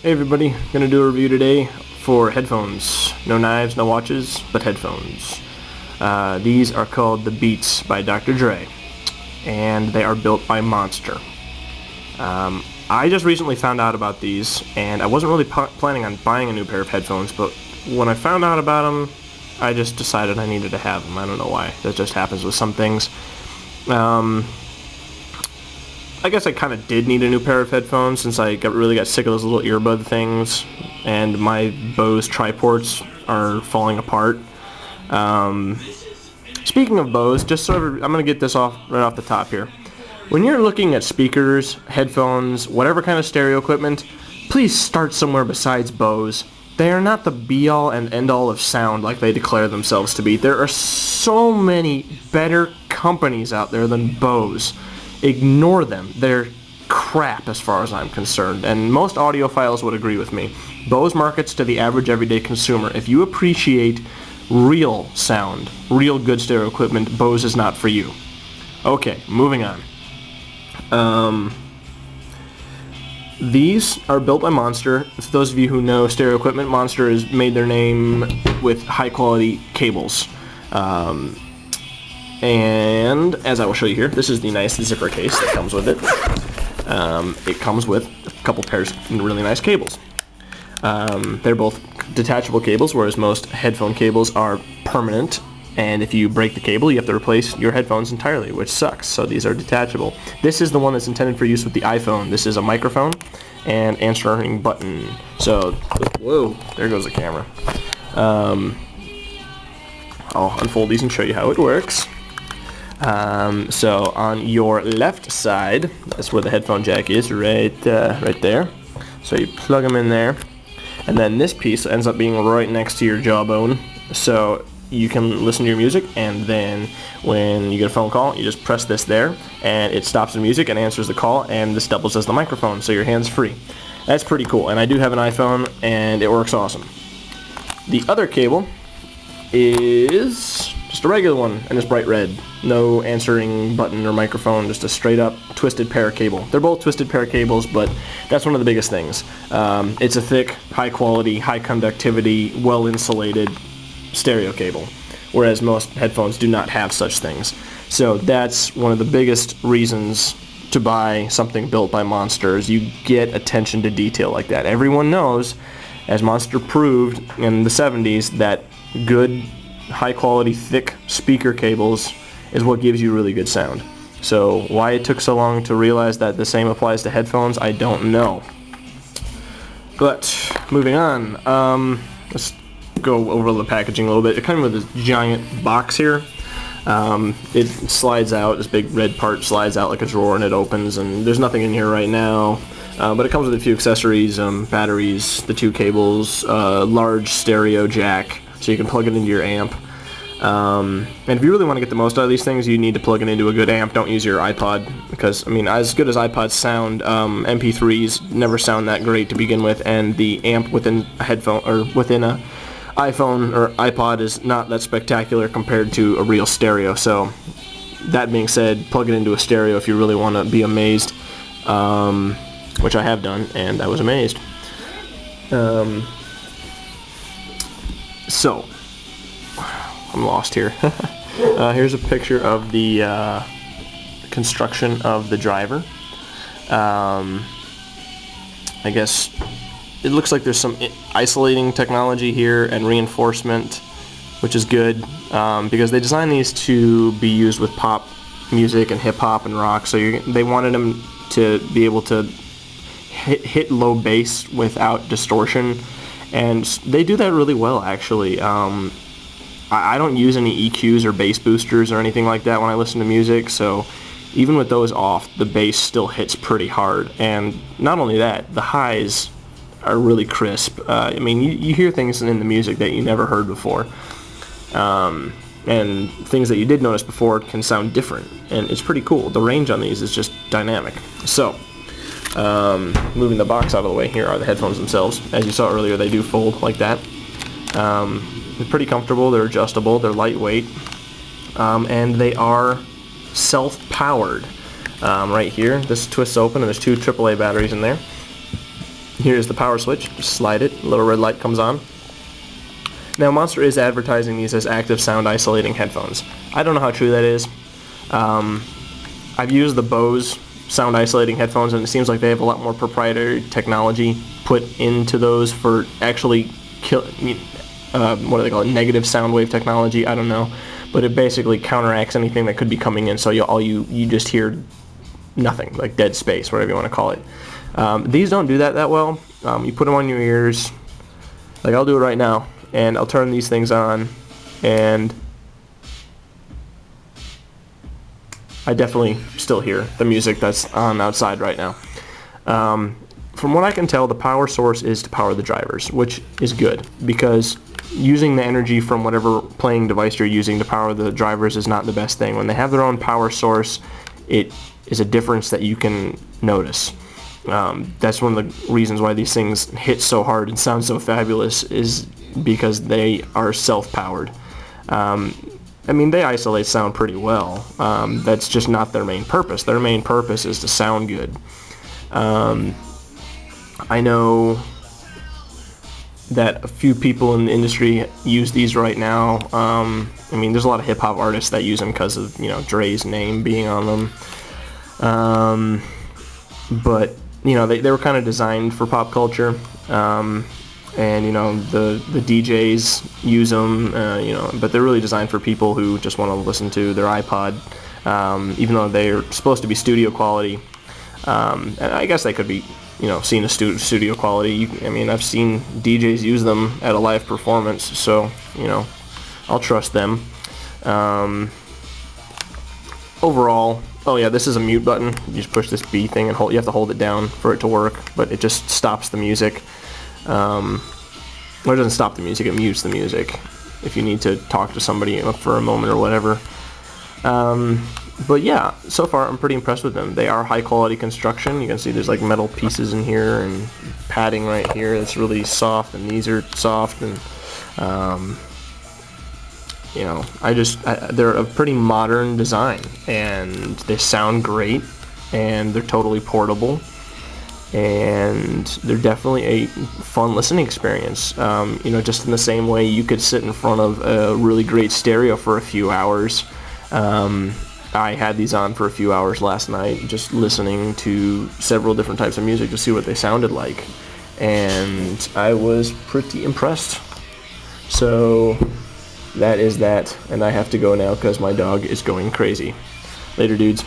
Hey everybody, gonna do a review today for headphones. No knives, no watches, but headphones. These are called the Beats by Dr. Dre, and they are built by Monster. I just recently found out about these, and I wasn't really planning on buying a new pair of headphones, but when I found out about them, I just decided I needed to have them. I don't know why. That just happens with some things. I guess I kind of did need a new pair of headphones since I really got sick of those little earbud things, and my Bose triports are falling apart. Speaking of Bose, I'm going to get this right off the top here. When you're looking at speakers, headphones, whatever kind of stereo equipment, please start somewhere besides Bose. They are not the be-all and end-all of sound like they declare themselves to be. There are so many better companies out there than Bose. Ignore them. They're crap as far as I'm concerned, and most audiophiles would agree with me. Bose markets to the average everyday consumer. If you appreciate real sound, real good stereo equipment, Bose is not for you. Okay, moving on. These are built by Monster. For those of you who know stereo equipment, Monster has made their name with high quality cables. And as I will show you here, this is the nice zipper case that comes with it. It comes with a couple pairs of really nice cables. They're both detachable cables, whereas most headphone cables are permanent, and if you break the cable you have to replace your headphones entirely, which sucks. So these are detachable. This is the one that's intended for use with the iPhone. This is a microphone and answering button. So, whoa, there goes the camera. I'll unfold these and show you how it works. So on your left side, that's where the headphone jack is, right there. So you plug them in there, and then this piece ends up being right next to your jawbone, so you can listen to your music, and then when you get a phone call, you just press this there, and it stops the music and answers the call, and this doubles as the microphone, so your hand's free. That's pretty cool, and I do have an iPhone, and it works awesome. The other cable is just a regular one, and it's bright red. No answering button or microphone, just a straight up twisted pair cable. They're both twisted pair cables, but that's one of the biggest things. It's a thick, high quality, high conductivity, well insulated stereo cable, whereas most headphones do not have such things. So that's one of the biggest reasons to buy something built by Monster, is you get attention to detail like that. Everyone knows, as Monster proved in the 70s, that good, high quality, thick speaker cables is what gives you really good sound. So why it took so long to realize that the same applies to headphones, I don't know. But moving on, let's go over the packaging a little bit. It comes with this giant box here. It slides out, this big red part slides out like a drawer, and it opens, and there's nothing in here right now. But it comes with a few accessories, batteries, the two cables, large stereo jack, so you can plug it into your amp. And if you really want to get the most out of these things, you need to plug it into a good amp. Don't use your iPod, because, I mean, as good as iPods sound, MP3s never sound that great to begin with, and the amp within a headphone, or within a iPhone or iPod, is not that spectacular compared to a real stereo. So that being said, plug it into a stereo if you really want to be amazed, which I have done, and I was amazed. So I'm lost here. Here's a picture of the construction of the driver. I guess it looks like there's some isolating technology here and reinforcement, which is good, because they designed these to be used with pop music and hip-hop and rock, so they wanted them to be able to hit low bass without distortion, and they do that really well, actually. I don't use any EQs or bass boosters or anything like that when I listen to music, so even with those off, the bass still hits pretty hard. And not only that, the highs are really crisp. I mean, you hear things in the music that you never heard before, and things that you did notice before can sound different, and it's pretty cool. The range on these is just dynamic. So, moving the box out of the way, here are the headphones themselves. As you saw earlier, they do fold like that. They're pretty comfortable, they're adjustable, they're lightweight, and they are self-powered. Right here, this twists open, and there's two AAA batteries in there. Here's the power switch. Just slide it. A little red light comes on. Now, Monster is advertising these as active sound isolating headphones. I don't know how true that is. I've used the Bose sound isolating headphones, and it seems like they have a lot more proprietary technology put into those for actually what do they call it? Negative sound wave technology. I don't know, but it basically counteracts anything that could be coming in. So you just hear nothing, like dead space, whatever you want to call it. These don't do that well. You put them on your ears. Like I'll do it right now, and I'll turn these things on, and I definitely still hear the music that's on outside right now. From what I can tell, the power source is to power the drivers, which is good, because using the energy from whatever playing device you're using to power the drivers is not the best thing. When they have their own power source, it is a difference that you can notice. That's one of the reasons why these things hit so hard and sound so fabulous, is because they are self-powered. I mean, they isolate sound pretty well. That's just not their main purpose. Their main purpose is to sound good. I know that a few people in the industry use these right now. I mean, there's a lot of hip-hop artists that use them because of, you know, Dre's name being on them. But, you know, they were kind of designed for pop culture. And, you know, the DJs use them, you know, but they're really designed for people who just want to listen to their iPod, even though they're supposed to be studio quality. And I guess they could be, you know, seen as studio quality. I mean, I've seen DJs use them at a live performance, so, you know, I'll trust them. Overall, oh yeah, this is a mute button. You just push this B thing and you have to hold it down for it to work, but it just stops the music. Well, it doesn't stop the music, it mutes the music if you need to talk to somebody for a moment or whatever. But yeah, so far I'm pretty impressed with them. They are high quality construction. You can see there's like metal pieces in here and padding right here that's really soft, and these are soft, and you know, they're a pretty modern design, and they sound great, and they're totally portable, and they're definitely a fun listening experience. You know, just in the same way you could sit in front of a really great stereo for a few hours. I had these on for a few hours last night, just listening to several different types of music to see what they sounded like, and I was pretty impressed. So that is that, and I have to go now because my dog is going crazy. Later, dudes.